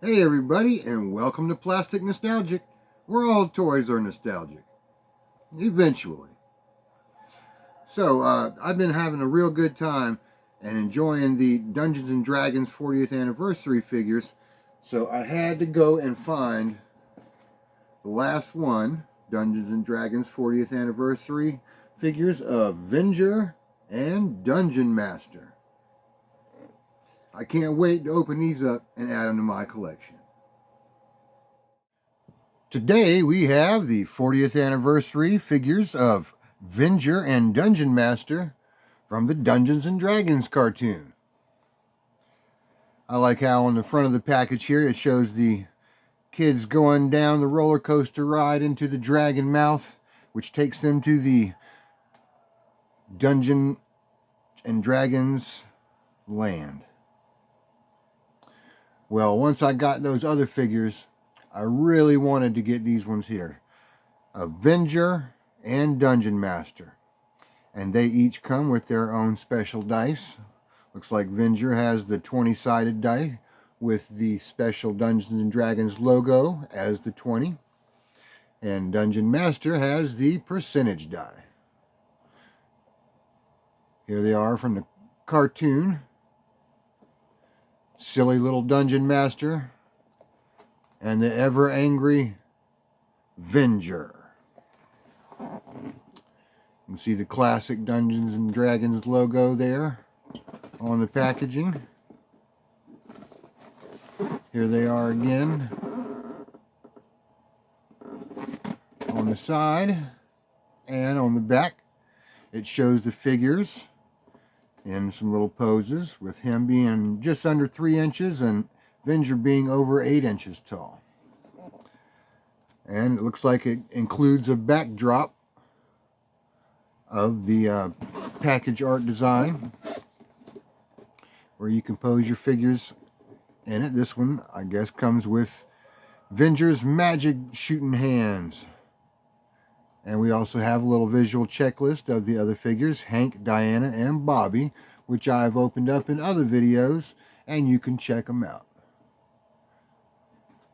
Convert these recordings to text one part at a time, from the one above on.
Hey everybody, and welcome to Plastic Nostalgic, where all toys are nostalgic. Eventually. So, I've been having a real good time and enjoying the Dungeons and Dragons 40th anniversary figures. So I had to go and find the last one, Dungeons and Dragons 40th anniversary figures of Venger and Dungeon Master. I can't wait to open these up and add them to my collection. Today we have the 40th anniversary figures of Venger and Dungeon Master from the Dungeons and Dragons cartoon. I like how on the front of the package here it shows the kids going down the roller coaster ride into the dragon mouth, which takes them to the Dungeon and Dragons land. Well, once I got those other figures, I really wanted to get these ones here. Venger and Dungeon Master. And they each come with their own special dice. Looks like Venger has the 20-sided die with the special Dungeons and Dragons logo as the 20. And Dungeon Master has the percentage die. Here they are from the cartoon. Silly little Dungeon Master and the ever angry Venger. You can see the classic Dungeons and Dragons logo there on the packaging. Here they are again on the side and on the back. It shows the figures in some little poses, with him being just under 3 inches and Venger being over 8 inches tall. And it looks like it includes a backdrop of the package art design where you can pose your figures in it. This one, I guess, comes with Venger's magic shooting hands. And we also have a little visual checklist of the other figures, Hank, Diana, and Bobby, which I've opened up in other videos, and you can check them out.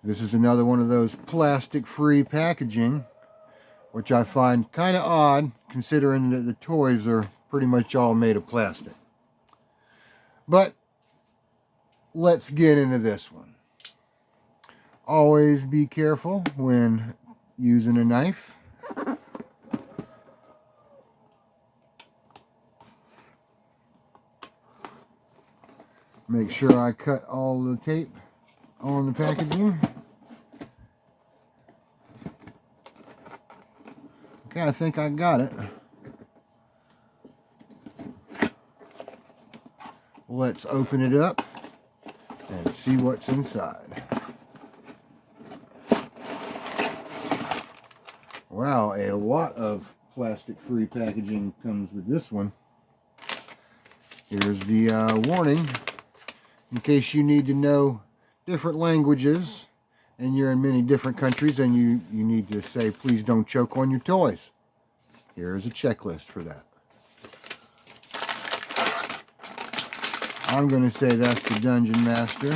This is another one of those plastic-free packaging, which I find kind of odd, considering that the toys are pretty much all made of plastic. But let's get into this one. Always be careful when using a knife. Make sure I cut all the tape on the packaging. Okay, I think I got it. Let's open it up and see what's inside. Wow, a lot of plastic-free packaging comes with this one. Here's the warning. In case you need to know different languages and you're in many different countries and you need to say, please don't choke on your toys. Here's a checklist for that. I'm going to say that's the Dungeon Master.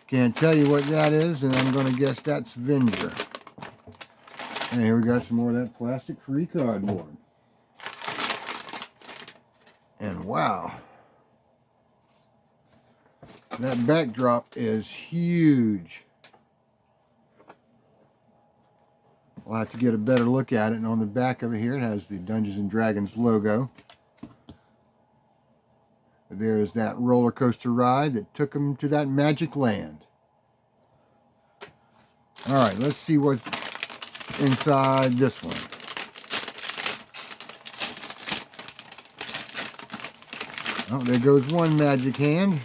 Can't tell you what that is, and I'm going to guess that's Venger. And here we got some more of that plastic-free cardboard. And wow, that backdrop is huge. We'll have to get a better look at it. And on the back of it here, it has the Dungeons and Dragons logo. There's that roller coaster ride that took them to that magic land. All right, let's see what's inside this one. Oh, there goes one magic hand.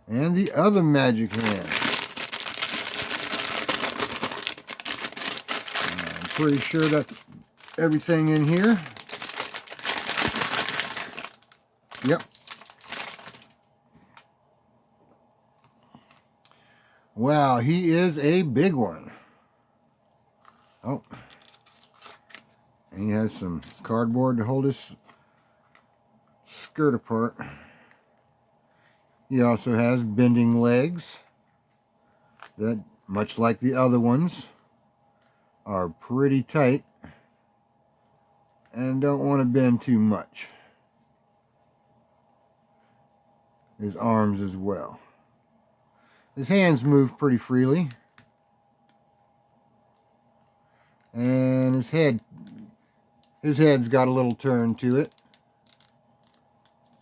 And the other magic hand. I'm pretty sure that's everything in here. Yep. Wow, he is a big one. Oh. And he has some cardboard to hold his skirt apart. He also has bending legs that, much like the other ones, are pretty tight and don't want to bend too much. His arms as well. His hands move pretty freely. And his head's got a little turn to it.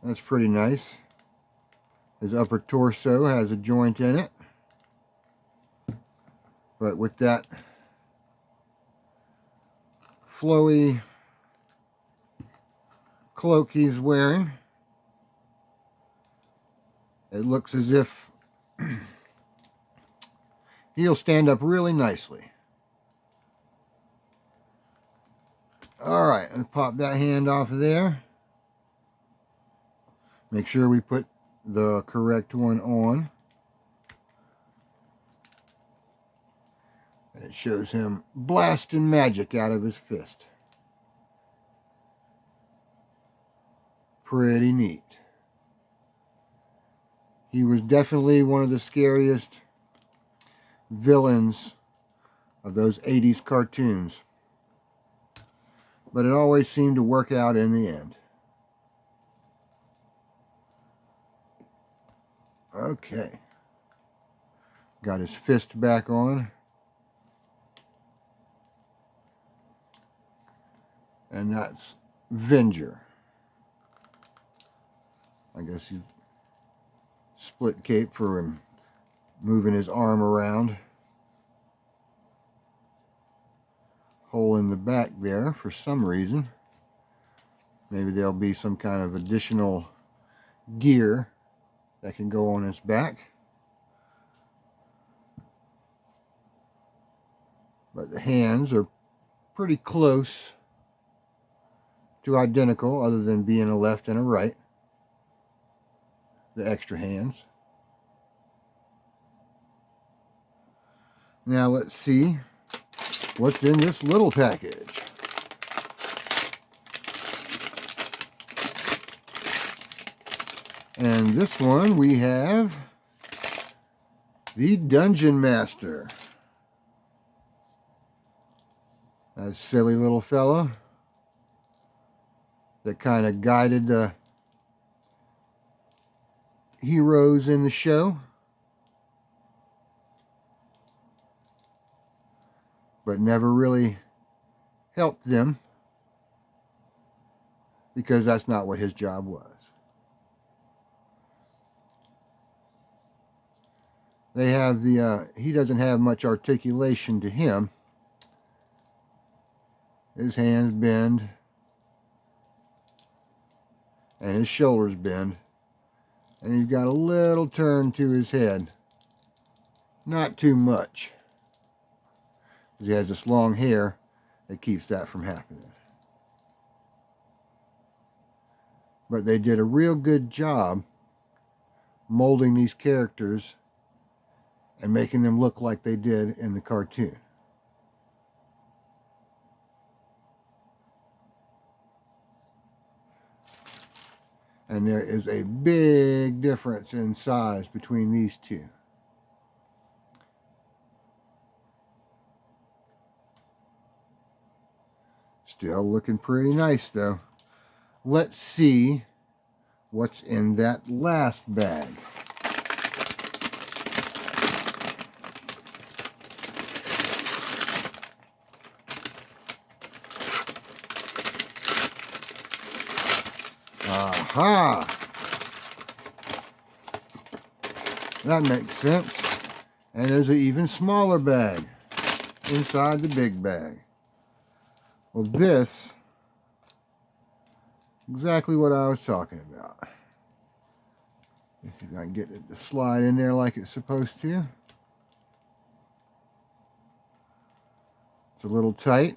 That's pretty nice. His upper torso has a joint in it. But with that flowy cloak he's wearing, it looks as if he'll stand up really nicely. Alright, let's pop that hand off of there. Make sure we put the correct one on. And it shows him blasting magic out of his fist. Pretty neat. He was definitely one of the scariest villains of those 80s cartoons. But it always seemed to work out in the end. Okay. Got his fist back on. And that's Venger. I guess he's split cape for him moving his arm around. Hole in the back there for some reason. Maybe there'll be some kind of additional gear that can go on his back. But the hands are pretty close to identical, other than being a left and a right. The extra hands. Now let's see what's in this little package. And this one we have the Dungeon Master. That silly little fella that kind of guided the heroes in the show, but never really helped them, because that's not what his job was. They have he doesn't have much articulation to him. His hands bend and his shoulders bend, and he's got a little turn to his head. Not too much, because he has this long hair that keeps that from happening. But they did a real good job molding these characters and making them look like they did in the cartoon. And there is a big difference in size between these two. Still looking pretty nice though. Let's see what's in that last bag. Aha! That makes sense. And there's an even smaller bag inside the big bag. Well, this, exactly what I was talking about. If I can get it to slide in there like it's supposed to. It's a little tight.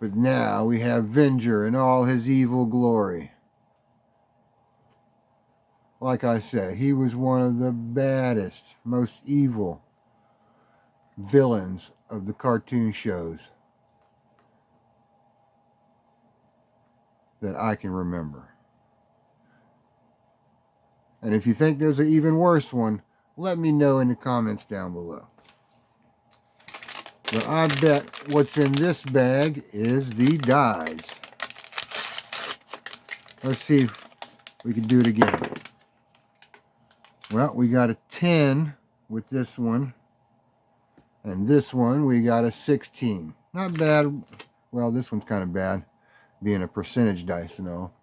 But now we have Venger in all his evil glory. Like I said, he was one of the baddest, most evil villains of the cartoon shows that I can remember. And if you think there's an even worse one, let me know in the comments down below. But I bet what's in this bag is the dies. Let's see if we can do it again. Well, we got a 10 with this one. And this one, we got a 16. Not bad. Well, this one's kind of bad, being a percentage dice and all.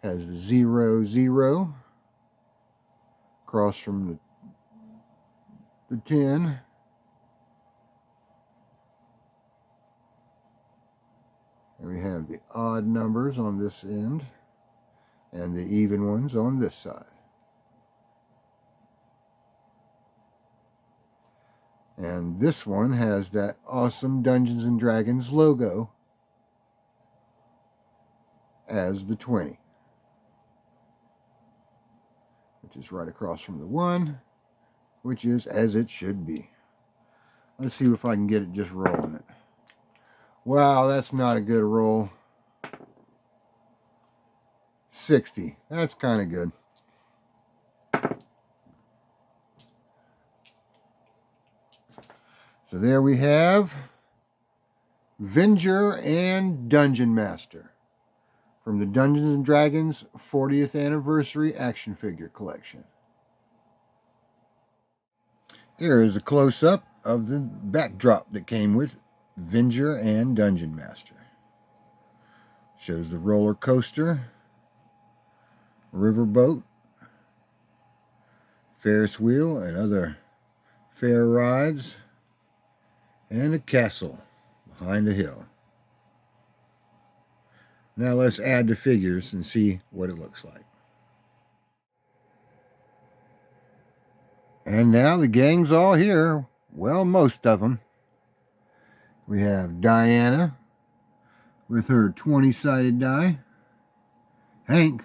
Has the 0, 0 across from the 10. And we have the odd numbers on this end and the even ones on this side. And this one has that awesome Dungeons and Dragons logo as the 20, which is right across from the 1, which is as it should be. Let's see if I can get it just rolling it. Wow, that's not a good roll. 60. That's kind of good. So there we have Venger and Dungeon Master from the Dungeons and Dragons 40th Anniversary Action Figure Collection. Here is a close-up of the backdrop that came with Venger and Dungeon Master. Shows the roller coaster, riverboat, Ferris wheel, and other fair rides, and a castle behind a hill. Now let's add the figures and see what it looks like. And now the gang's all here. Well, most of them. We have Diana with her 20-sided die. Hank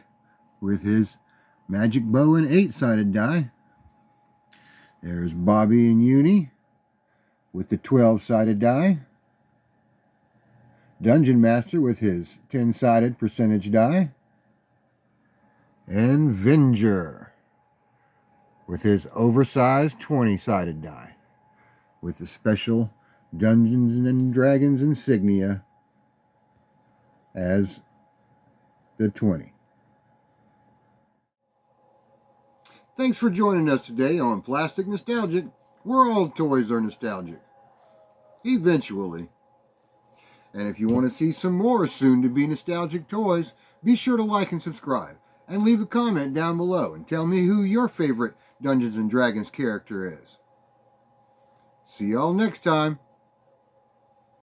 with his magic bow and 8-sided die. There's Bobby and Uni with the 12-sided die. Dungeon Master with his 10-sided percentage die. And Venger with his oversized 20-sided die with the special Dungeons and Dragons insignia as the 20. Thanks for joining us today on Plastic Nostalgic, where all toys are nostalgic. Eventually. And if you want to see some more soon-to-be nostalgic toys, be sure to like and subscribe. And leave a comment down below and tell me who your favorite Dungeons and Dragons character is. See y'all next time.